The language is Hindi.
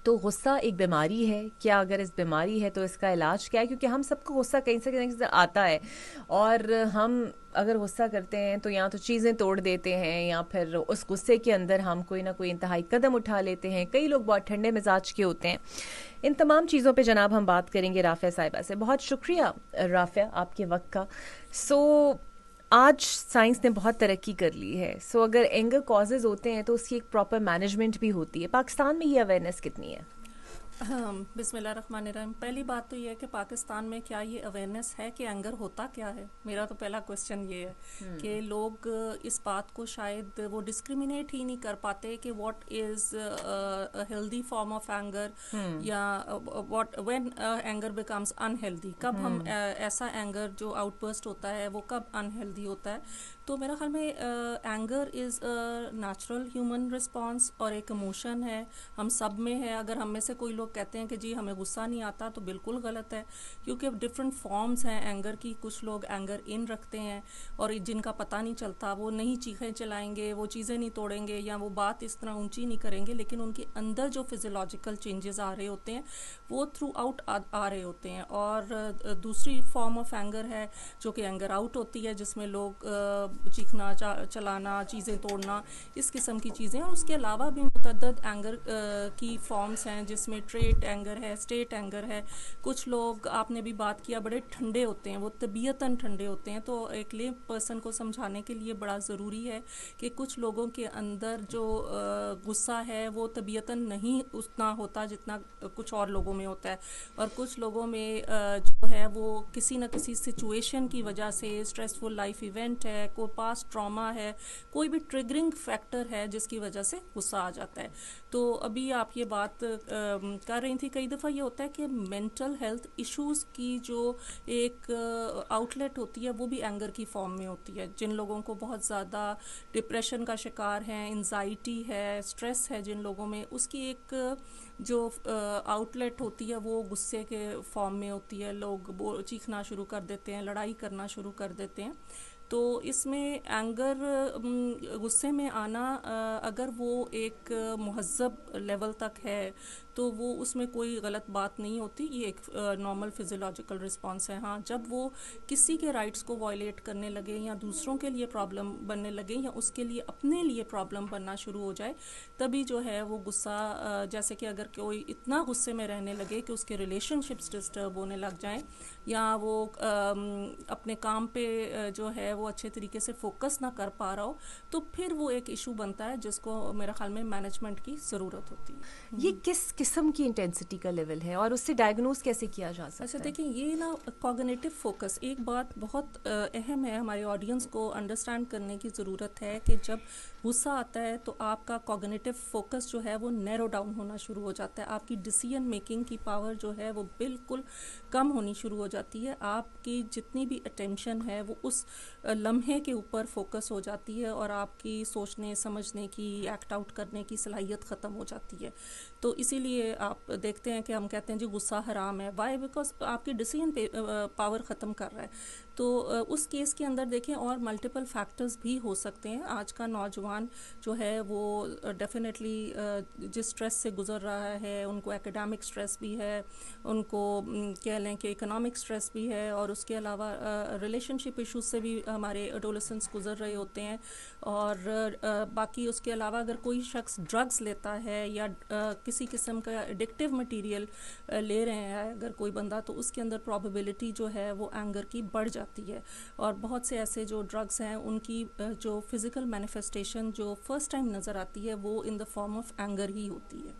तो गुस्सा एक बीमारी है क्या? अगर इस बीमारी है तो इसका इलाज क्या है? क्योंकि हम सबको गुस्सा कहीं से कहीं से आता है, और हम अगर गुस्सा करते हैं तो या तो चीज़ें तोड़ देते हैं, या फिर उस गुस्से के अंदर हम कोई ना कोई इंतहाई कदम उठा लेते हैं। कई लोग बहुत ठंडे मिजाज के होते हैं। इन तमाम चीज़ों पे जनाब हम बात करेंगे राफ़िया साहिबा से। बहुत शुक्रिया राफ़िया आपके वक्त का। सो आज साइंस ने बहुत तरक्की कर ली है। अगर एंगर कॉजेज़ होते हैं तो उसकी एक प्रॉपर मैनेजमेंट भी होती है। पाकिस्तान में ये अवेयरनेस कितनी है? बिस्मिल्लाहिर्रहमानिर्रहीम। पहली बात तो ये है कि पाकिस्तान में क्या ये अवेयरनेस है कि एंगर होता क्या है। मेरा तो पहला क्वेश्चन ये है कि लोग इस बात को शायद वो डिस्क्रिमिनेट ही नहीं कर पाते कि what is a healthy form of anger, या what when anger becomes unhealthy. कब हम ऐसा एंगर जो आउटबर्स्ट होता है वो कब अनहेल्दी होता है। तो मेरा ख्याल में anger is a natural human response और एक इमोशन है, हम सब में है। अगर हम में से कोई लोग कहते हैं कि जी हमें गुस्सा नहीं आता तो बिल्कुल गलत है, क्योंकि अब डिफरेंट फॉर्म्स हैं एंगर की। कुछ लोग एंगर इन रखते हैं और जिनका पता नहीं चलता, वो नहीं चीखें चलाएंगे, वो चीज़ें नहीं तोड़ेंगे, या वो बात इस तरह ऊंची नहीं करेंगे, लेकिन उनके अंदर जो फिजियोलॉजिकल चेंजेस आ रहे होते हैं वो थ्रू आउट आ रहे होते हैं। और दूसरी फॉर्म ऑफ एंगर है जो कि एंगर आउट होती है, जिसमें लोग चीखना, चलाना, चीज़ें तोड़ना, इस किस्म की चीज़ें। और उसके अलावा भी मुतअद्दद एंगर की फॉर्म्स हैं, जिसमें ट्रेट एंगर है, स्टेट एंगर है। कुछ लोग, आपने भी बात किया, बड़े ठंडे होते हैं, वो तबीयतन ठंडे होते हैं। तो एक ले पर्सन को समझाने के लिए बड़ा ज़रूरी है कि कुछ लोगों के अंदर जो गुस्सा है वो तबीयतन नहीं उतना होता जितना कुछ और लोगों में होता है। और कुछ लोगों में जो है वो किसी न किसी सिचुएशन की वजह से, स्ट्रेसफुल लाइफ इवेंट है, कोई पास्ट ट्रॉमा है, कोई भी ट्रिगरिंग फैक्टर है जिसकी वजह से गुस्सा आ जाता है। तो अभी आप ये बात कर रही थी, कई दफ़ा ये होता है कि मेंटल हेल्थ इश्यूज़ की जो एक आउटलेट होती है वो भी एंगर की फॉर्म में होती है। जिन लोगों को बहुत ज़्यादा डिप्रेशन का शिकार है, एंजाइटी है, स्ट्रेस है जिन लोगों में, उसकी एक जो आउटलेट होती है वो गुस्से के फॉर्म में होती है। लोग चीखना शुरू कर देते हैं, लड़ाई करना शुरू कर देते हैं। तो इसमें एंगर, गुस्से में आना, अगर वो एक महज़ब लेवल तक है तो वो उसमें कोई गलत बात नहीं होती। ये एक नॉर्मल फिजियोलॉजिकल रिस्पॉन्स है। हाँ, जब वो किसी के राइट्स को वायलेट करने लगे, या दूसरों के लिए प्रॉब्लम बनने लगे, या उसके लिए अपने लिए प्रॉब्लम बनना शुरू हो जाए, तभी जो है वो गुस्सा, जैसे कि अगर कोई इतना गुस्से में रहने लगे कि उसके रिलेशनशिप्स डिस्टर्ब होने लग जाएं, या वो अपने काम पे जो है वो अच्छे तरीके से फोकस ना कर पा रहा हो, तो फिर वो एक इशू बनता है जिसको मेरा ख्याल में मैनेजमेंट की ज़रूरत होती है। ये किस किस्म की इंटेंसिटी का लेवल है और उससे डायग्नोस कैसे किया जा अच्छा, सकता है? देखिए, ये ना कॉग्निटिव फोकस, एक बात बहुत अहम है, हमारे ऑडियंस को अंडरस्टैंड करने की ज़रूरत है कि जब गुस्सा आता है तो आपका कॉग्निटिव फोकस जो है वो नैरो डाउन होना शुरू हो जाता है। आपकी डिसीजन मेकिंग की पावर जो है वो बिल्कुल कम होनी शुरू हो जाती है। आपकी जितनी भी अटेंशन है वो उस लम्हे के ऊपर फोकस हो जाती है, और आपकी सोचने समझने की, एक्ट आउट करने की सलाहियत ख़त्म हो जाती है। तो इसीलिए आप देखते हैं कि हम कहते हैं जी गुस्सा हराम है। वाई? बिकॉज आपकी डिसीजन पावर ख़त्म कर रहा है। तो उस केस के अंदर देखें, और मल्टीपल फैक्टर्स भी हो सकते हैं। आज का नौजवान जो है वो डेफिनेटली जिस स्ट्रेस से गुज़र रहा है, उनको एकेडमिक स्ट्रेस भी है, उनको कह लें कि इकोनॉमिक स्ट्रेस भी है, और उसके अलावा रिलेशनशिप इश्यूज से भी हमारे एडोलेसेंट्स गुज़र रहे होते हैं। और बाकी उसके अलावा अगर कोई शख्स ड्रग्स लेता है, या किसी किस्म का एडिक्टिव मटेरियल ले रहे हैं अगर कोई बंदा, तो उसके अंदर प्रोबेबिलिटी जो है वो एंगर की बढ़ जाती है। और बहुत से ऐसे जो ड्रग्स हैं उनकी जो फिज़िकल मैनिफेस्टेशन जो फर्स्ट टाइम नज़र आती है वो in the form of anger he होती है।